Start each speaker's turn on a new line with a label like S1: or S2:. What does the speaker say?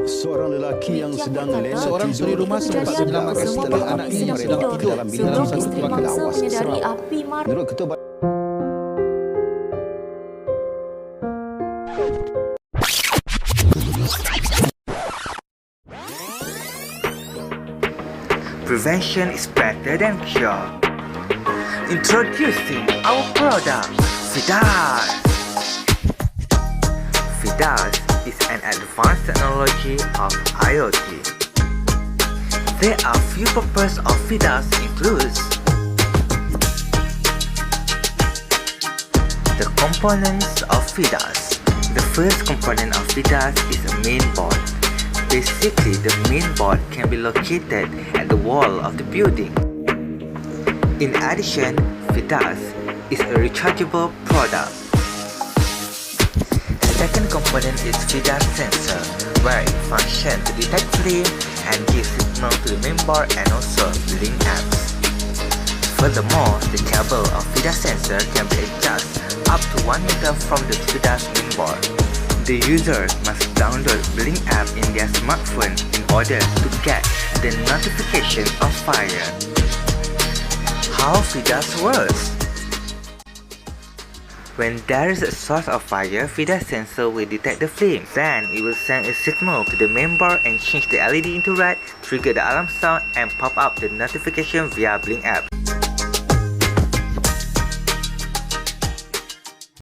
S1: Seorang lelaki yang sedang lena
S2: Seorang suri rumah sempat menyelamatkan setelah anaknya yang sedang tidur dalam satu ruangan lawas seram.
S1: Menurut Ketua
S3: Prevention is better than cure. Introducing our product, FIDAS. FIDAS is an advanced technology of IoT. There are few purposes of FIDAS includes the components of FIDAS. The first component of FIDAS is a main board. Basically, the main board can be located at the wall of the building. In addition, FIDAS is a rechargeable product. The second component is FIDAS sensor, where it functions to detect flame and give signal to the main board and also link apps. Furthermore, the cable of FIDAS sensor can be adjusted up to 1 meter from the FIDAS main board. The user must download Blink app in their smartphone in order to get the notification of fire. How FIDAS works? When there is a source of fire, FIDAS sensor will detect the flame. Then it will send a signal to the main board and change the LED into red, trigger the alarm sound and pop up the notification via Blink app.